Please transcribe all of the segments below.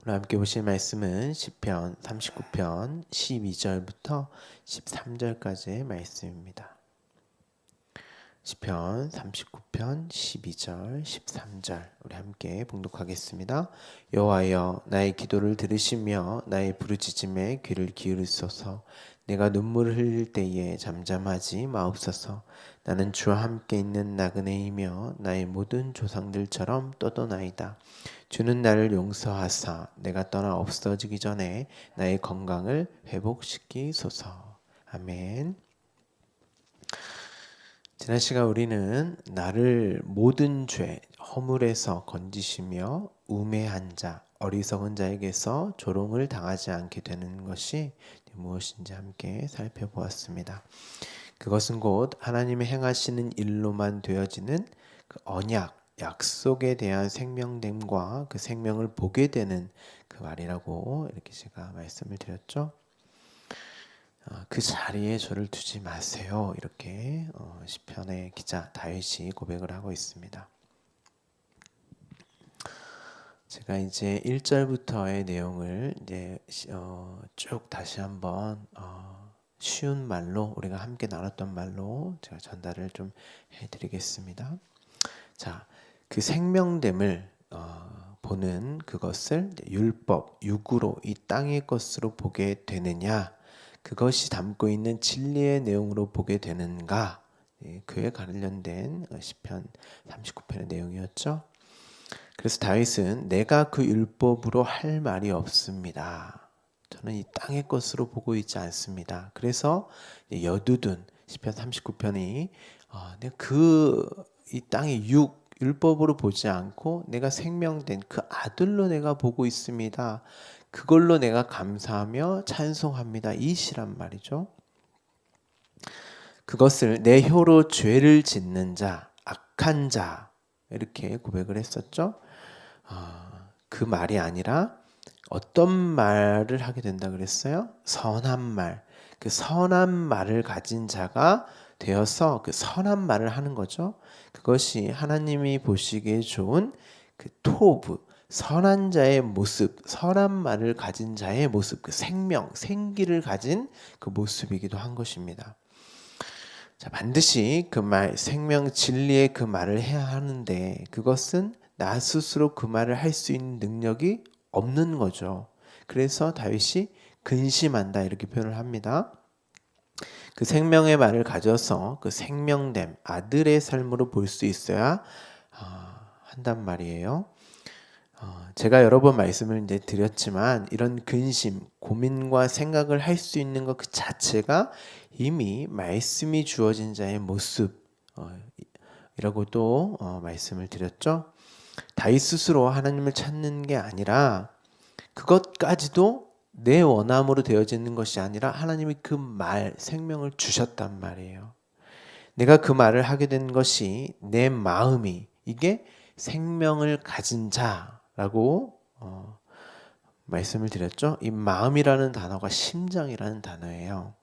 오늘 함께 보실 말씀은 시편 39편 12절부터 13절까지의 말씀입니다. 시편 39편 12절 13절 우리 함께 봉독하겠습니다. 여호와여 나의 기도를 들으시며 나의 부르짖음에 귀를 기울이소서. 내가 눈물을 흘릴 때에 잠잠하지 마옵소서. 나는 주와 함께 있는 나그네이며 나의 모든 조상들처럼 떠도나이다. 주는 나를 용서하사 내가 떠나 없어지기 전에 나의 건강을 회복시키소서. 아멘. 지난 시간 우리는 나를 모든 죄, 허물에서 건지시며 우매한 자, 어리석은 자에게서 조롱을 당하지 않게 되는 것이 무엇인지 함께 살펴보았습니다. 그것은 곧 하나님의 행하시는 일로만 되어지는 그 언약, 약속에 대한 생명됨과 그 생명을 보게 되는 그 말이라고 이렇게 제가 말씀을 드렸죠. 그 자리에 저를 두지 마세요. 이렇게 시편의 기자 다윗이 고백을 하고 있습니다. 제가 이제 1절부터의 내용을 이제 쭉 다시 한번 쉬운 말로 우리가 함께 나눴던 말로 제가 전달을 좀 해드리겠습니다. 자, 그 생명됨을 보는 그것을 율법, 육으로 이 땅의 것으로 보게 되느냐, 그것이 담고 있는 진리의 내용으로 보게 되는가, 그에 관련된 시편 39편의 내용이었죠. 그래서 다윗은 내가 그 율법으로 할 말이 없습니다. 저는 이 땅의 것으로 보고 있지 않습니다. 그래서 여두둔 시편 39편이 내가 이 땅의 율법으로 보지 않고 내가 생명된 그 아들로 내가 보고 있습니다. 그걸로 내가 감사하며 찬송합니다. 이 시란 말이죠. 그것을 내 혀로 죄를 짓는 자, 악한 자 이렇게 고백을 했었죠. 그 말이 아니라 어떤 말을 하게 된다 그랬어요? 선한 말. 그 선한 말을 가진 자가 되어서 그 선한 말을 하는 거죠. 그것이 하나님이 보시기에 좋은 그 토브, 선한 자의 모습, 선한 말을 가진 자의 모습, 그 생명, 생기를 가진 그 모습이기도 한 것입니다. 자, 반드시 그 말, 생명, 진리의 그 말을 해야 하는데 그것은 나 스스로 그 말을 할 수 있는 능력이 없는 거죠. 그래서 다윗이 근심한다 이렇게 표현을 합니다. 그 생명의 말을 가져서 그 생명됨, 아들의 삶으로 볼 수 있어야 한단 말이에요. 제가 여러 번 말씀을 이제 드렸지만 이런 근심, 고민과 생각을 할 수 있는 것 그 자체가 이미 말씀이 주어진 자의 모습이라고도 말씀을 드렸죠. 다윗 스스로 하나님을 찾는 게 아니라 그것까지도 내 원함으로 되어지는 것이 아니라 하나님이 그 말, 생명을 주셨단 말이에요. 내가 그 말을 하게 된 것이 내 마음이 이게 생명을 가진 자라고 말씀을 드렸죠. 이 마음이라는 단어가 심장이라는 단어예요.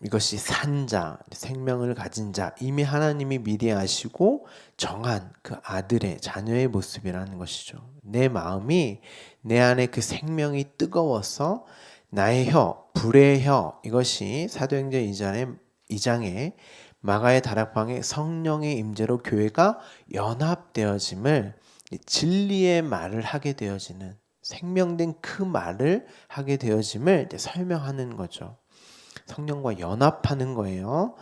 이것이 산자, 생명을 가진 자, 이미 하나님이 미리 아시고 정한 그 아들의 자녀의 모습이라는 것이죠. 내 마음이 내 안에 그 생명이 뜨거워서 나의 혀, 불의 혀, 이것이 사도행전 2장에 마가의 다락방에 성령의 임재로 교회가 연합되어짐을 진리의 말을 하게 되어지는 생명된 그 말을 하게 되어짐을 설명하는 거죠. 성령과 연합하는 거예요.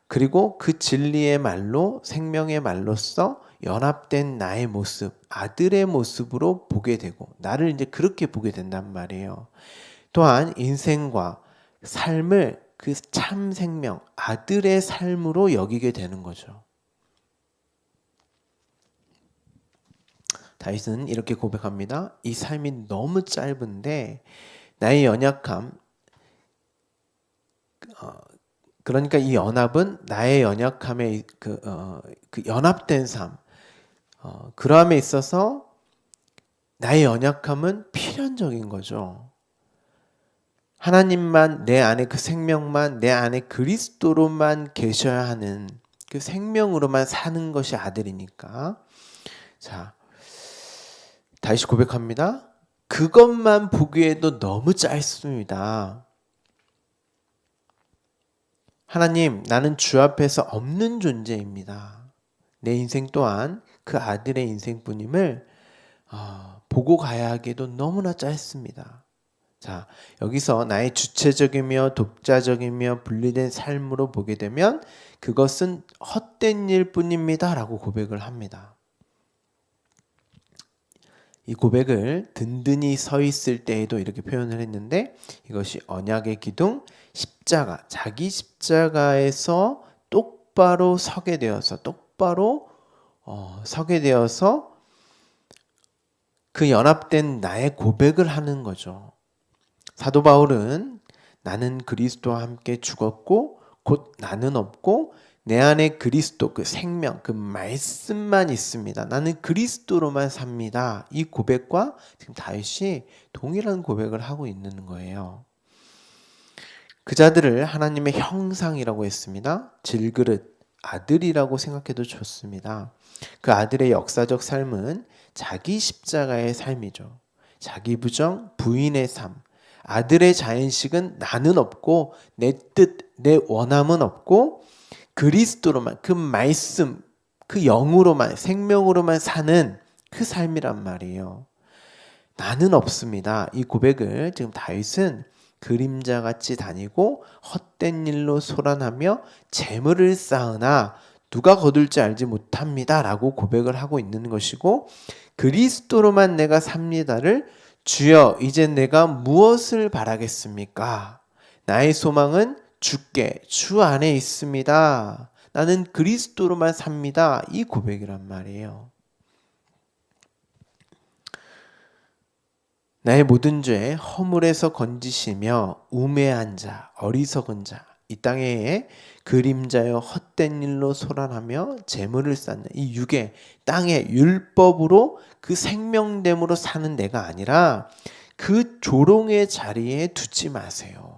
그리고 그 진리의 말로 생명의 말로써 연합된 나의 모습, 아들의 모습으로 보게 되고 나를 이제 그렇게 보게 된단 말이에요. 또한 인생과 삶을 그 참 생명, 아들의 삶으로 여기게 되는 거죠. 다윗은 이렇게 고백합니다. 이 삶이 너무 짧은데 나의 연약함, 그러니까 이 연합은 나의 연약함에 그 연합된 삶, 그러함에 있어서 나의 연약함은 필연적인 거죠. 하나님만 내 안에 그 생명만 내 안에 그리스도로만 계셔야 하는 그 생명으로만 사는 것이 아들이니까. 자, 다시 고백합니다. 그것만 보기에도 너무 짧습니다. 하나님, 나는 주 앞에서 없는 존재입니다. 내 인생 또한 그 아들의 인생뿐임을 보고 가야 하기도 너무나 짧습니다. 자, 여기서 나의 주체적이며 독자적이며 분리된 삶으로 보게 되면 그것은 헛된 일뿐입니다 라고 고백을 합니다. 이 고백을 든든히 서 있을 때에도 이렇게 표현을 했는데, 이것이 언약의 기둥 십자가, 자기 십자가에서 똑바로 서게 되어서 그 연합된 나의 고백을 하는 거죠. 사도 바울은 나는 그리스도와 함께 죽었고 곧 나는 없고 내 안에 그리스도, 그 생명, 그 말씀만 있습니다. 나는 그리스도로만 삽니다. 이 고백과 지금 다윗이 동일한 고백을 하고 있는 거예요. 그 자들을 하나님의 형상이라고 했습니다. 질그릇, 아들이라고 생각해도 좋습니다. 그 아들의 역사적 삶은 자기 십자가의 삶이죠. 자기 부정, 부인의 삶. 아들의 자연식은 나는 없고 내 뜻, 내 원함은 없고 그리스도로만, 그 말씀, 그 영으로만, 생명으로만 사는 그 삶이란 말이에요. 나는 없습니다. 이 고백을 지금 다윗은 그림자같이 다니고 헛된 일로 소란하며 재물을 쌓으나 누가 거둘지 알지 못합니다 라고 고백을 하고 있는 것이고, 그리스도로만 내가 삽니다를 주여 이제 내가 무엇을 바라겠습니까? 나의 소망은 주께 주 안에 있습니다. 나는 그리스도로만 삽니다. 이 고백이란 말이에요. 나의 모든 죄 허물에서 건지시며 우매한 자, 어리석은 자, 이 땅에 그림자여 헛된 일로 소란하며 재물을 쌓는 이 육의 땅의 율법으로 그 생명됨으로 사는 내가 아니라 그 조롱의 자리에 두지 마세요.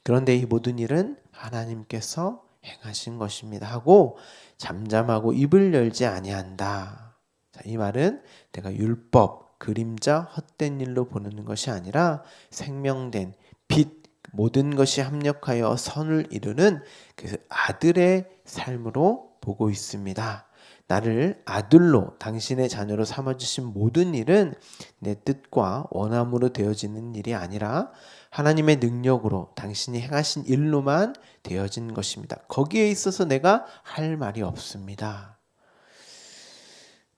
그런데 이 모든 일은 하나님께서 행하신 것입니다 하고 잠잠하고 입을 열지 아니한다. 자, 이 말은 내가 율법, 그림자, 헛된 일로 보는 것이 아니라 생명된 빛, 모든 것이 합력하여 선을 이루는 그 아들의 삶으로 보고 있습니다. 나를 아들로 당신의 자녀로 삼아주신 모든 일은 내 뜻과 원함으로 되어지는 일이 아니라 하나님의 능력으로 당신이 행하신 일로만 되어진 것입니다. 거기에 있어서 내가 할 말이 없습니다.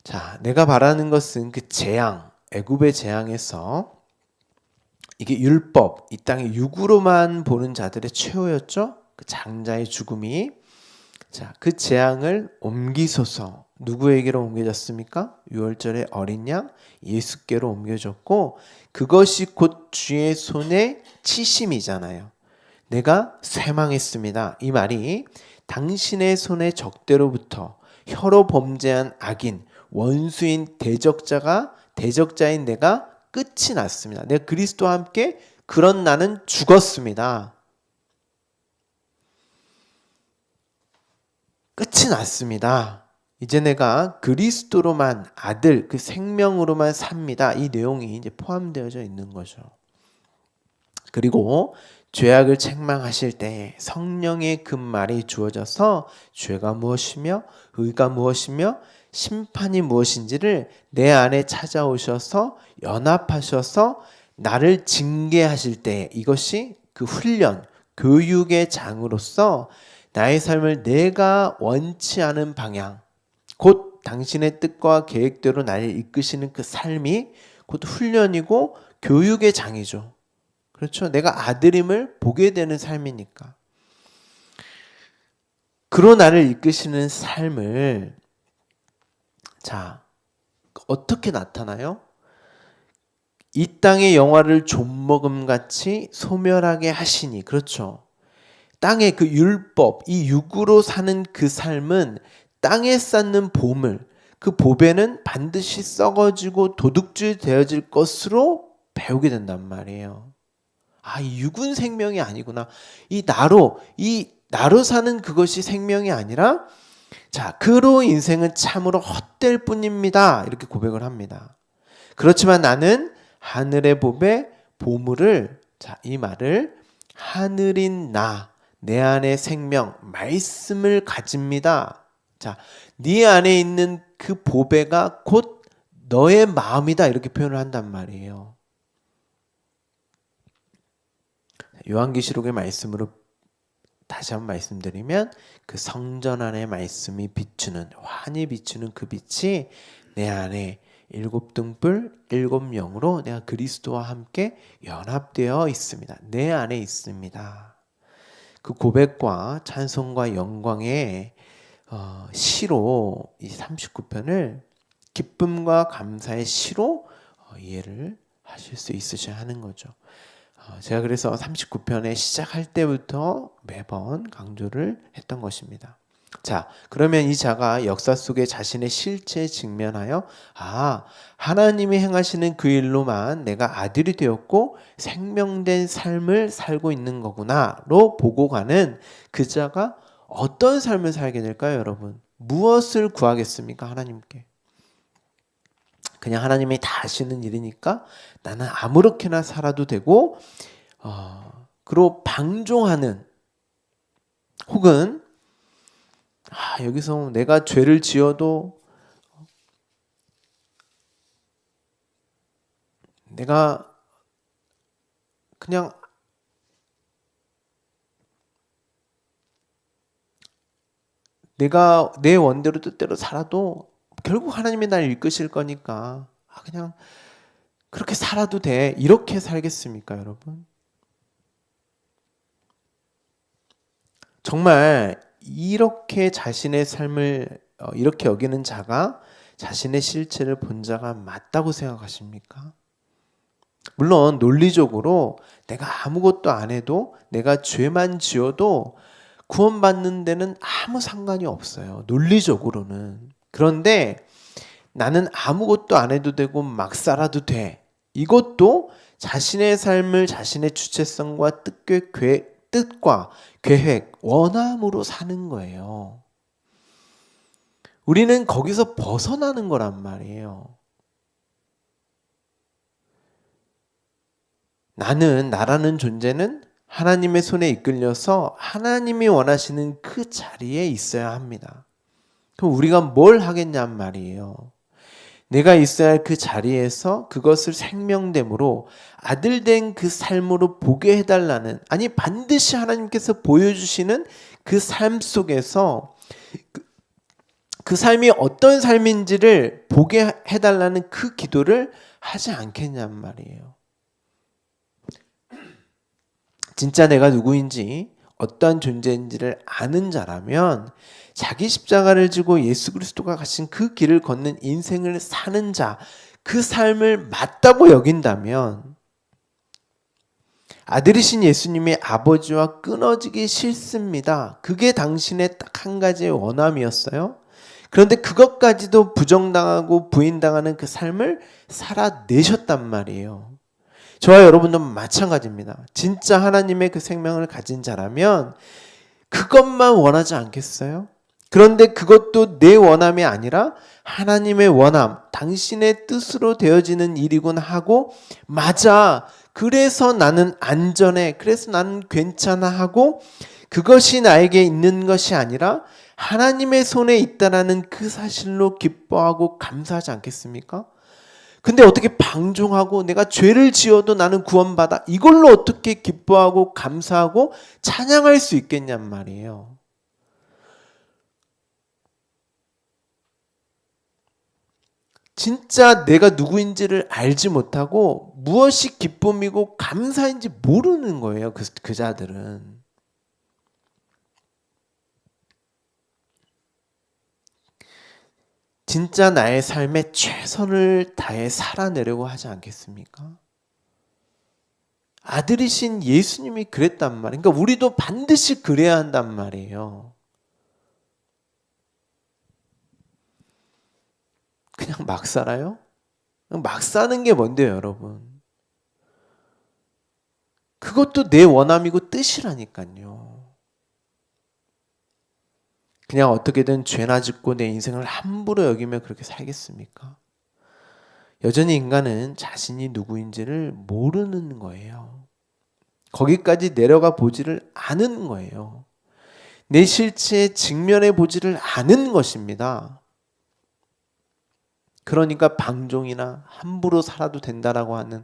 자, 내가 바라는 것은 그 재앙, 애굽의 재앙에서 이게 율법, 이 땅의 육으로만 보는 자들의 최후였죠. 그 장자의 죽음이. 자, 그 재앙을 옮기소서. 누구에게로 옮겨졌습니까? 6월절의 어린 양 예수께로 옮겨졌고, 그것이 곧 주의 손의 치심이잖아요. 내가 쇠망했습니다. 이 말이 당신의 손의 적대로부터 혀로 범죄한 악인, 원수인 대적자인 내가 끝이 났습니다. 내가 그리스도와 함께 그런 나는 죽었습니다. 끝이 났습니다. 이제 내가 그리스도로만 아들, 그 생명으로만 삽니다. 이 내용이 이제 포함되어져 있는 거죠. 그리고 죄악을 책망하실 때 성령의 그 말이 주어져서 죄가 무엇이며 의가 무엇이며 심판이 무엇인지를 내 안에 찾아오셔서 연합하셔서 나를 징계하실 때, 이것이 그 훈련, 교육의 장으로서 나의 삶을 내가 원치 않은 방향, 곧 당신의 뜻과 계획대로 나를 이끄시는 그 삶이 곧 훈련이고 교육의 장이죠. 그렇죠? 내가 아들임을 보게 되는 삶이니까. 그로 나를 이끄시는 삶을, 자, 어떻게 나타나요? 이 땅의 영화를 좀먹음같이 소멸하게 하시니. 그렇죠? 땅의 그 율법, 이 육으로 사는 그 삶은 땅에 쌓는 보물, 그 보배는 반드시 썩어지고 도둑질 되어질 것으로 배우게 된단 말이에요. 아, 이 육은 생명이 아니구나. 이 나로 사는 그것이 생명이 아니라 자, 그로 인생은 참으로 헛될 뿐입니다. 이렇게 고백을 합니다. 그렇지만 나는 하늘의 법의 보물을, 자, 이 말을 하늘인 나, 내 안에 생명, 말씀을 가집니다. 자, 네 안에 있는 그 보배가 곧 너의 마음이다. 이렇게 표현을 한단 말이에요. 요한계시록의 말씀으로 다시 한번 말씀드리면 그 성전 안에 말씀이 비추는, 환히 비추는 그 빛이 내 안에 일곱 등불, 일곱 영으로 내가 그리스도와 함께 연합되어 있습니다. 내 안에 있습니다. 그 고백과 찬송과 영광의 시로 이 39편을 기쁨과 감사의 시로 이해를 하실 수 있으셔야 하는 거죠. 제가 그래서 39편에 시작할 때부터 매번 강조를 했던 것입니다. 자, 그러면 이 자가 역사 속에 자신의 실체에 직면하여 하나님이 행하시는 그 일로만 내가 아들이 되었고 생명된 삶을 살고 있는 거구나로 보고 가는 그 자가 어떤 삶을 살게 될까요, 여러분? 무엇을 구하겠습니까, 하나님께? 그냥 하나님이 다 하시는 일이니까 나는 아무렇게나 살아도 되고 그리고 방종하는, 혹은 여기서 내가 죄를 지어도 내가 그냥 내가 내 원대로 뜻대로 살아도 결국 하나님이 날 이끄실 거니까 그냥 그렇게 살아도 돼. 이렇게 살겠습니까, 여러분? 정말 이렇게 자신의 삶을 이렇게 여기는 자가 자신의 실체를 본 자가 맞다고 생각하십니까? 물론 논리적으로 내가 아무것도 안 해도, 내가 죄만 지어도 구원받는 데는 아무 상관이 없어요. 논리적으로는. 그런데 나는 아무것도 안 해도 되고 막 살아도 돼. 이것도 자신의 삶을 자신의 주체성과 뜻과 계획, 원함으로 사는 거예요. 우리는 거기서 벗어나는 거란 말이에요. 나라는 존재는 하나님의 손에 이끌려서 하나님이 원하시는 그 자리에 있어야 합니다. 그럼 우리가 뭘 하겠냔 말이에요. 내가 있어야 할 그 자리에서 그것을 생명됨으로 아들된 그 삶으로 보게 해달라는, 아니 반드시 하나님께서 보여주시는 그 삶 속에서 그 삶이 어떤 삶인지를 보게 해달라는 그 기도를 하지 않겠냔 말이에요. 진짜 내가 누구인지 어떠한 존재인지를 아는 자라면 자기 십자가를 지고 예수 그리스도가 가신 그 길을 걷는 인생을 사는 자, 그 삶을 맞다고 여긴다면 아들이신 예수님의 아버지와 끊어지기 싫습니다. 그게 당신의 딱 한 가지의 원함이었어요. 그런데 그것까지도 부정당하고 부인당하는 그 삶을 살아내셨단 말이에요. 저와 여러분도 마찬가지입니다. 진짜 하나님의 그 생명을 가진 자라면 그것만 원하지 않겠어요? 그런데 그것도 내 원함이 아니라 하나님의 원함, 당신의 뜻으로 되어지는 일이군 하고, 맞아, 그래서 나는 안전해, 그래서 나는 괜찮아 하고, 그것이 나에게 있는 것이 아니라 하나님의 손에 있다라는 그 사실로 기뻐하고 감사하지 않겠습니까? 근데 어떻게 방종하고 내가 죄를 지어도 나는 구원받아, 이걸로 어떻게 기뻐하고 감사하고 찬양할 수 있겠냔 말이에요. 진짜 내가 누구인지를 알지 못하고 무엇이 기쁨이고 감사인지 모르는 거예요. 그 자들은. 진짜 나의 삶에 최선을 다해 살아내려고 하지 않겠습니까? 아들이신 예수님이 그랬단 말이에요. 그러니까 우리도 반드시 그래야 한단 말이에요. 그냥 막 살아요? 막 사는 게 뭔데요, 여러분? 그것도 내 원함이고 뜻이라니까요. 그냥 어떻게든 죄나 짓고 내 인생을 함부로 여기며 그렇게 살겠습니까? 여전히 인간은 자신이 누구인지를 모르는 거예요. 거기까지 내려가 보지를 않은 거예요. 내 실체에 직면해 보지를 않은 것입니다. 그러니까 방종이나 함부로 살아도 된다라고 하는,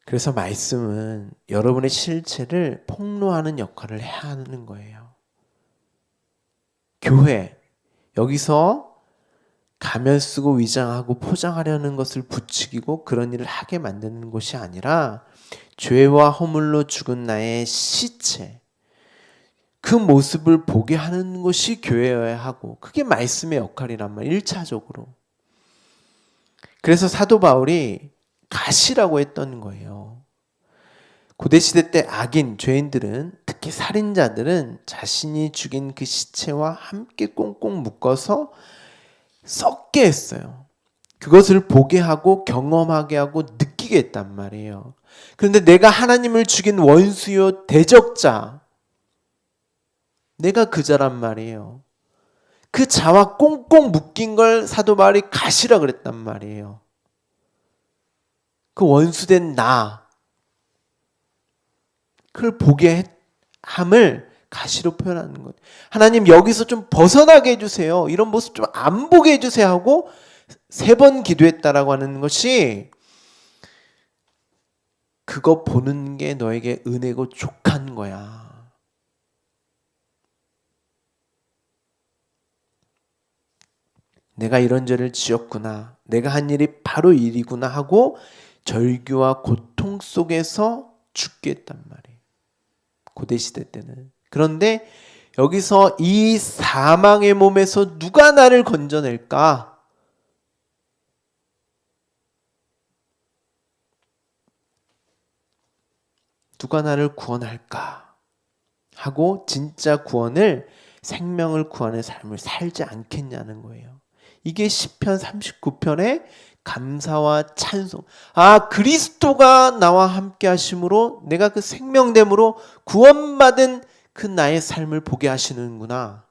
그래서 말씀은 여러분의 실체를 폭로하는 역할을 해야 하는 거예요. 교회, 여기서 가면 쓰고 위장하고 포장하려는 것을 부추기고 그런 일을 하게 만드는 곳이 아니라 죄와 허물로 죽은 나의 시체, 그 모습을 보게 하는 것이 교회여야 하고, 그게 말씀의 역할이란 말이에요. 1차적으로. 그래서 사도 바울이 가시라고 했던 거예요. 고대시대 때 악인, 죄인들은, 특히 살인자들은 자신이 죽인 그 시체와 함께 꽁꽁 묶어서 썩게 했어요. 그것을 보게 하고 경험하게 하고 느끼게 했단 말이에요. 그런데 내가 하나님을 죽인 원수요 대적자, 내가 그 자란 말이에요. 그 자와 꽁꽁 묶인 걸 사도 바울이 가시라 그랬단 말이에요. 그 원수된 나, 그걸 보게 함을 가시로 표현하는 것. 하나님 여기서 좀 벗어나게 해주세요. 이런 모습 좀 안 보게 해주세요 하고 3번 기도했다라고 하는 것이, 그거 보는 게 너에게 은혜고 족한 거야. 내가 이런 죄를 지었구나. 내가 한 일이 바로 일이구나 하고 절규와 고통 속에서 죽게 했단 말이에요. 고대시대 때는. 그런데 여기서 이 사망의 몸에서 누가 나를 건져낼까? 누가 나를 구원할까? 하고 진짜 구원을, 생명을 구하는 삶을 살지 않겠냐는 거예요. 이게 시편 39편의 감사와 찬송. 아, 그리스도가 나와 함께 하심으로 내가 그 생명됨으로 구원받은 그 나의 삶을 보게 하시는구나.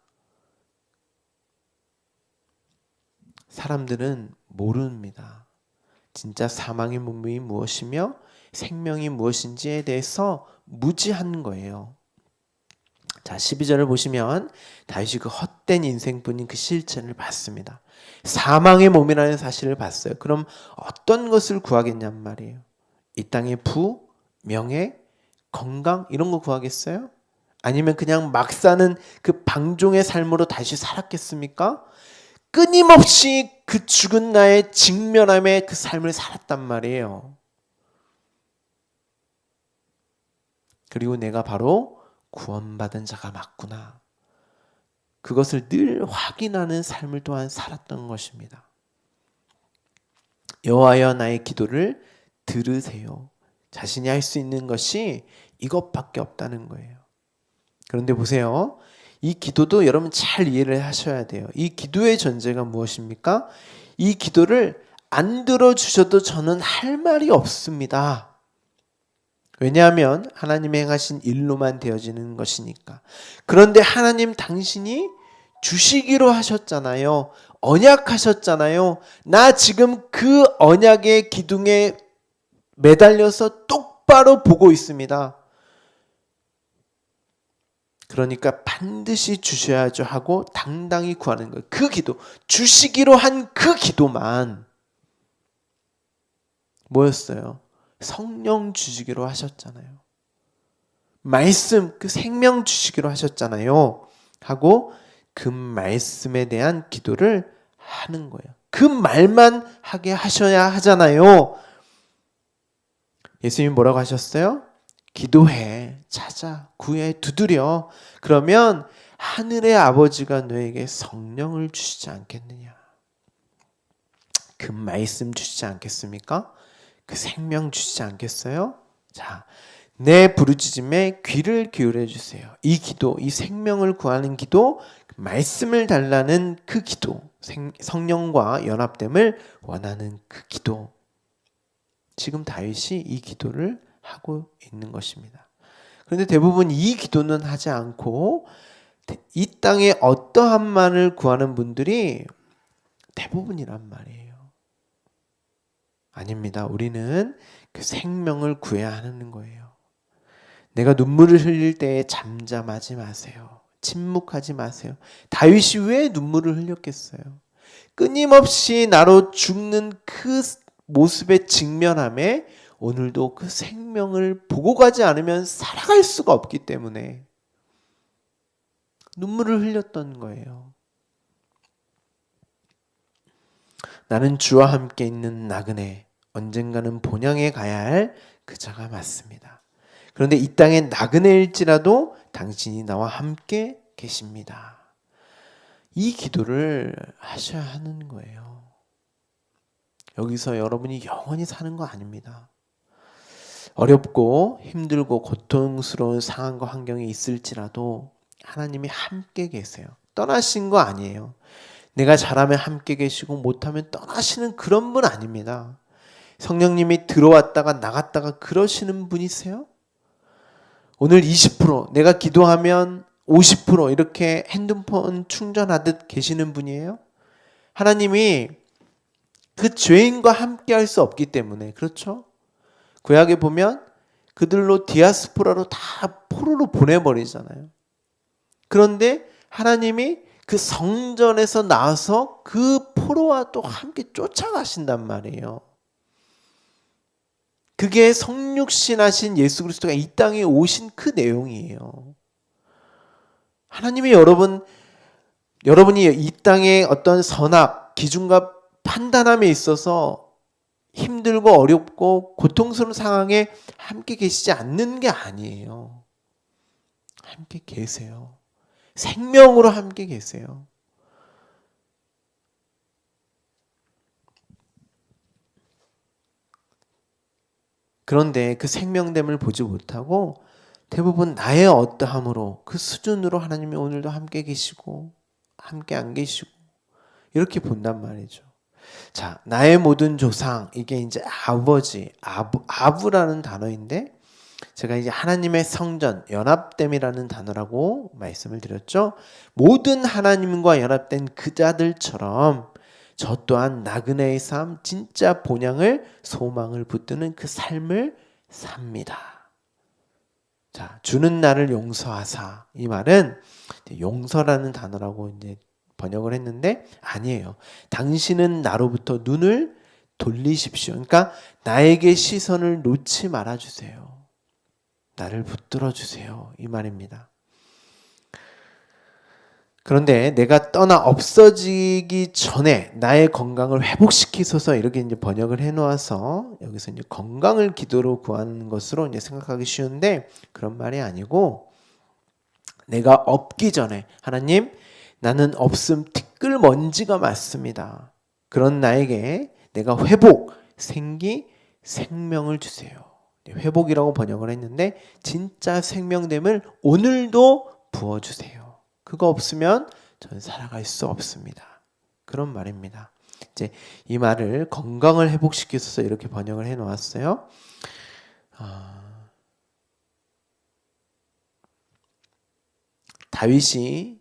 사람들은 모릅니다. 진짜 사망의 문명이 무엇이며 생명이 무엇인지에 대해서 무지한 거예요. 자, 12절을 보시면 다윗이 그 헛된 인생뿐인 그 실체를 봤습니다. 사망의 몸이라는 사실을 봤어요. 그럼 어떤 것을 구하겠냔 말이에요. 이 땅의 부, 명예, 건강 이런 거 구하겠어요? 아니면 그냥 막 사는 그 방종의 삶으로 다시 살았겠습니까? 끊임없이 그 죽은 나의 직면함에 그 삶을 살았단 말이에요. 그리고 내가 바로 구원받은 자가 맞구나. 그것을 늘 확인하는 삶을 또한 살았던 것입니다. 여호와여 나의 기도를 들으세요. 자신이 할 수 있는 것이 이것밖에 없다는 거예요. 그런데 보세요. 이 기도도 여러분 잘 이해를 하셔야 돼요. 이 기도의 전제가 무엇입니까? 이 기도를 안 들어주셔도 저는 할 말이 없습니다. 왜냐하면 하나님이 행하신 일로만 되어지는 것이니까. 그런데 하나님 당신이 주시기로 하셨잖아요. 언약하셨잖아요. 나 지금 그 언약의 기둥에 매달려서 똑바로 보고 있습니다. 그러니까 반드시 주셔야죠 하고 당당히 구하는 거예요. 그 기도, 주시기로 한 그 기도만 뭐였어요? 성령 주시기로 하셨잖아요. 말씀, 그 생명 주시기로 하셨잖아요. 하고 그 말씀에 대한 기도를 하는 거예요. 그 말만 하게 하셔야 하잖아요. 예수님이 뭐라고 하셨어요? 기도해, 찾아, 구해, 두드려. 그러면 하늘의 아버지가 너에게 성령을 주시지 않겠느냐. 그 말씀 주시지 않겠습니까? 그 생명 주시지 않겠어요? 자, 내 부르짖음에 귀를 기울여 주세요. 이 기도, 이 생명을 구하는 기도, 말씀을 달라는 그 기도, 성령과 연합됨을 원하는 그 기도. 지금 다윗이 이 기도를 하고 있는 것입니다. 그런데 대부분 이 기도는 하지 않고 이 땅에 어떠한 만을 구하는 분들이 대부분이란 말이에요. 아닙니다. 우리는 그 생명을 구해야 하는 거예요. 내가 눈물을 흘릴 때에 잠잠하지 마세요. 침묵하지 마세요. 다윗이 왜 눈물을 흘렸겠어요? 끊임없이 나로 죽는 그 모습에 직면함에 오늘도 그 생명을 보고 가지 않으면 살아갈 수가 없기 때문에 눈물을 흘렸던 거예요. 나는 주와 함께 있는 나그네, 언젠가는 본향에 가야 할 그자가 맞습니다. 그런데 이 땅에 나그네일지라도 당신이 나와 함께 계십니다. 이 기도를 하셔야 하는 거예요. 여기서 여러분이 영원히 사는 거 아닙니다. 어렵고 힘들고 고통스러운 상황과 환경이 있을지라도 하나님이 함께 계세요. 떠나신 거 아니에요. 내가 잘하면 함께 계시고 못하면 떠나시는 그런 분 아닙니다. 성령님이 들어왔다가 나갔다가 그러시는 분이세요? 오늘 20%, 내가 기도하면 50% 이렇게 핸드폰 충전하듯 계시는 분이에요? 하나님이 그 죄인과 함께 할 수 없기 때문에, 그렇죠? 구약에 보면 그들로 디아스포라로 다 포로로 보내버리잖아요. 그런데 하나님이 그 성전에서 나와서 그 포로와 또 함께 쫓아가신단 말이에요. 그게 성육신하신 예수 그리스도가 이 땅에 오신 그 내용이에요. 하나님이 여러분이 이 땅에 어떤 선악, 기준과 판단함에 있어서 힘들고 어렵고 고통스러운 상황에 함께 계시지 않는 게 아니에요. 함께 계세요. 생명으로 함께 계세요. 그런데 그 생명됨을 보지 못하고 대부분 나의 어떠함으로 그 수준으로 하나님이 오늘도 함께 계시고 함께 안 계시고 이렇게 본단 말이죠. 자, 나의 모든 조상, 이게 이제 아버지, 아부라는 단어인데 제가 이제 하나님의 성전, 연합됨이라는 단어라고 말씀을 드렸죠. 모든 하나님과 연합된 그 자들처럼 저 또한 나그네의 삶, 진짜 본향을 소망을 붙드는 그 삶을 삽니다. 자, 주는 나를 용서하사. 이 말은 용서라는 단어라고 이제 번역을 했는데 아니에요. 당신은 나로부터 눈을 돌리십시오. 그러니까 나에게 시선을 놓지 말아 주세요. 나를 붙들어 주세요. 이 말입니다. 그런데 내가 떠나 없어지기 전에 나의 건강을 회복시키소서 이렇게 이제 번역을 해 놓아서 여기서 이제 건강을 기도로 구하는 것으로 이제 생각하기 쉬운데 그런 말이 아니고 내가 없기 전에 하나님 나는 없음 티끌먼지가 맞습니다. 그런 나에게 내가 회복, 생기, 생명을 주세요. 회복이라고 번역을 했는데 진짜 생명됨을 오늘도 부어주세요. 그거 없으면 저는 살아갈 수 없습니다. 그런 말입니다. 이제 이 말을 건강을 회복시키소서 이렇게 번역을 해 놓았어요. 다윗이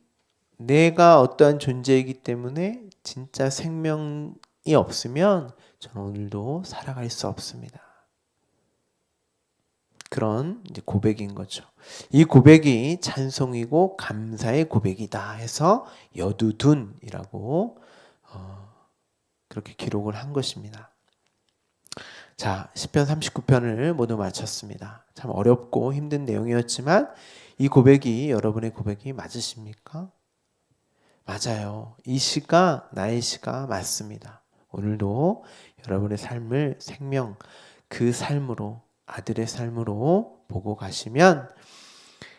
내가 어떠한 존재이기 때문에 진짜 생명이 없으면 저는 오늘도 살아갈 수 없습니다. 그런 이제 고백인 거죠. 이 고백이 찬송이고 감사의 고백이다 해서 여두둔이라고 그렇게 기록을 한 것입니다. 자, 시편 39편을 모두 마쳤습니다. 참 어렵고 힘든 내용이었지만 이 고백이 여러분의 고백이 맞으십니까? 맞아요. 이 시가 나의 시가 맞습니다. 오늘도 여러분의 삶을 생명, 그 삶으로 아들의 삶으로 보고 가시면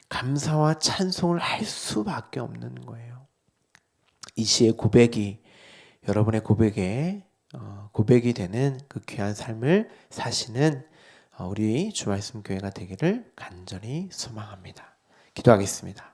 감사와 찬송을 할 수밖에 없는 거예요. 이 시의 고백이 여러분의 고백이 되는 그 귀한 삶을 사시는 우리 주말씀 교회가 되기를 간절히 소망합니다. 기도하겠습니다.